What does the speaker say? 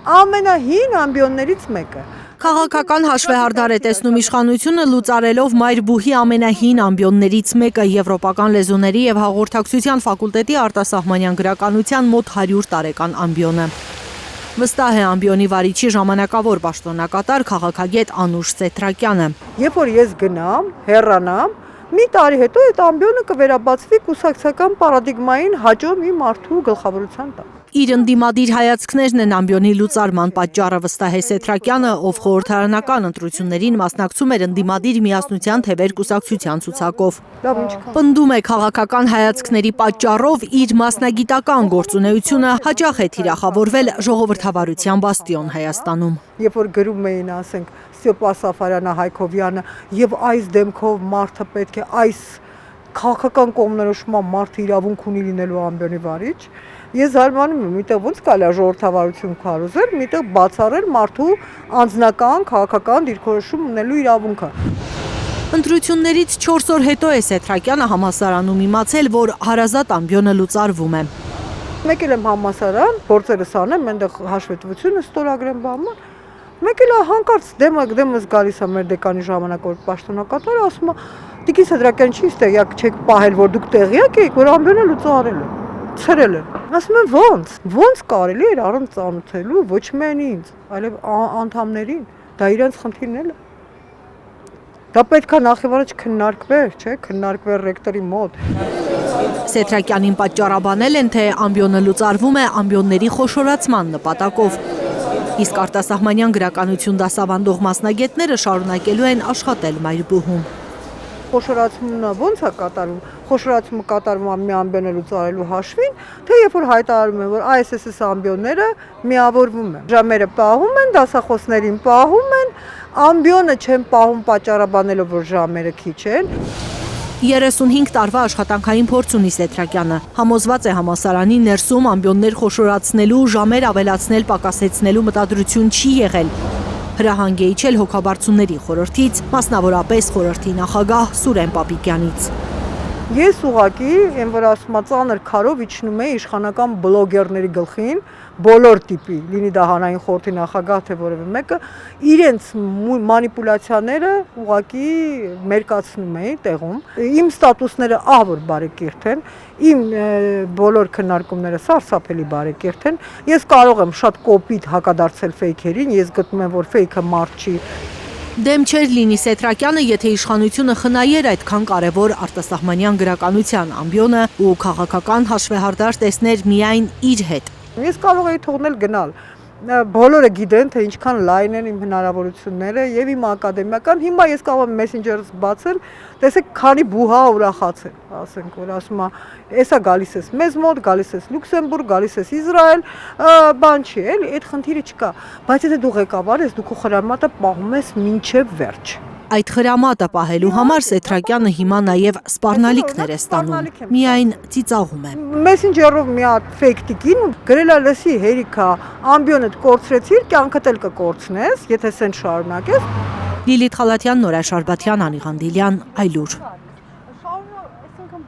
ամենահին ամբիոններից մեկը։ Քաղաքական հաշվեհարդար է տեսնում իշխանությունը լուծարելով մայրբուհի ամենահին ամբիոններից մեկը եվրոպական լեզուների եւ հաղորդակցության ֆակուլտետի արտասահմանյան գրականության մոտ 100 տարեկան ամբիոնը։ Վստահ է ամբիոնի վարիչի ժամանակավոր պաշտոնակատար քաղաքագետ Անուշ Սեթրակյանը։ Երբ որ ես գնամ, հեռանամ, մի տարի հետո այդ ամբիոնը կվերաբացվի կուսակցական պարադիգմային հաջող մի մարդու գլխավորության տակ։ Իր ընդդիմադիր հայացքներն են ամբիոնի լուծարման պատճառը, վստահ է Սեթրակյանը, ով խորհրդարանական ընտրություններին մասնակցում էր ընդդիմադիր միասնության թևեր կուսակցության ցուցակով։ Պնդում է քաղաքական հայացքների պատճառով իր մասնագիտական գործունեությունը հաճախ է թիրախավորվել ժողովրդավարության բաստիոն Հայաստանում։ Երբ որ գրում էին, ասենք, Ստեփա Սաֆարյանը, Հայքովյանը եւ այս դեմքով մարդը պետք է այս քաղաքական կողմնորոշման մարդը իրավունք ունի լինելու ամբիոնի վարիչ, ես զարմանում եմ, միտեղ ոնց կարելի է ժողովրդավարություն քարոզել, միտեղ բացառել մարդու անձնական քաղաքական դիրքորոշում ունելու իրավունքը։ Ընտրություններից 4 օր հետո է Սեթրակյանը համալսարանում իմացել, որ հարազատ ամբիոնը լուծարվում է։ Մեկ էլ եմ համալսարան, գործերս անեմ, այնտեղ հաշվետվությունը ստորագրեմ բանը։ Մեկ էլ հանկարծ դեմս գալիս է մեր դեկանի ժամանակավոր պաշտոնակատարը, ասում է՝ Տիկին Սեթրակյան, չի տեղյակ չեք պահել, որ դուք տեղյակ եք, որ ամբիոնը լուծարել է։ Ցրել են։ Ասում եմ ոնց կարելի էր առանց ծանոթելու ոչ միայն ինձ, այլև անդամներին, դա իրենց խնդիրն է։ Դա պետք է նախևառաջ քննարկվեր, չէ՞, քննարկվեր ռեկտորի մոտ։ Սեթրակյանին պատճառաբանել են, թե ամբիոնը լուծարվում է ամբիոնների խոշորացման նպատակով։ Իսկ արտասահմանյան գրականություն դասավանդող մասնագետները շարունակելու են աշխատել մայրբուհում։ Խոշորացումը ոնց է կատարվում։ Խոշորացումը կատարվում է մի ամբիոնը լուծարելու հաշվին, թե երբ որ հայտարարում են, որ ISS ամբիոնները միավորվում են։ Ժամերը պահում են, դասախոսներին պահում են, ամբիոնը չեն պահում պատճառաբանելով, որ ժամերը քիչ են։ 35 տարվա աշխատանքային փորձ ունի Սեթրակյանը։ Համոզված է համալսարանի ներսում ամբիոններ խոշորացնելու, ժամեր ավելացնել, պակասեցնելու մտադրություն չի եղել։ Հրահանգ է իջել հոգաբարձուների խորհրդից, մասնավորապես խորհրդի նախագահ Սուրեն Պապիկյանից։ Ես ուղղակի, այն որ ասում եմ, ծանր քարով իջնում էի իշխանական բլոգերների գլխին, բոլոր տիպի, լինի դա հանրային խորհրդի նախագահ թե որևէ մեկը, իրենց մանիպուլյացիաները ուղղակի մերկացնում էի տեղում։ Իմ ստատուսները ահավոր բարեկիրթ են, իմ բոլոր քննարկումները սարսափելի բարեկիրթ են։ Ես կարող եմ շատ կոպիտ հակադարձել ֆեյքերին, ես գտնում եմ, որ ֆեյքը մարդ չի։ Դեմ չէր լինի Սեթրակյանը, եթե իշխանությունը խնայեր այդքան կարևոր արտասահմանյան գրականության ամբիոնը ու քաղաքական հաշվեհարդար տեսներ միայն իր հետ։ Ես կարող էի թողնել գնալ։ Բոլորը գիտեն, թե ինչքան լայն են իմ հնարավորությունները եւ իմ ակադեմիական։ Հիմա ես կարող եմ Messenger-ս բացել, տեսեք, քանի բուհա ուրախացել, ասենք, որ ասում է, «Էսա գալիս ես մեզ մոտ, գալիս ես Լյուքսեմբուրգ, գալիս ես Իսրայել», բան չի, էլի, այդ խնդիրը չկա։ Բայց եթե դու ղեկավար ես, դու քո խրամատը պահում ես մինչև վերջ։ Այդ խրամատը պահելու համար Սեթրակյանը հիմա նաև սպառնալիքներ է ստանում, միայն ծիծաղում է։ Messenger-ով մի հատ ֆեյք տիկին գրել է լսի հերիքա, ամբիոնդ կորցրեցիր, կյանքդ էլ կկորցնես, եթե սեն շարունակես։ Լիլիթ Խալաթյան, Նորայր Շարբաթյան, Անի Ղանդիլյան, Այլուր։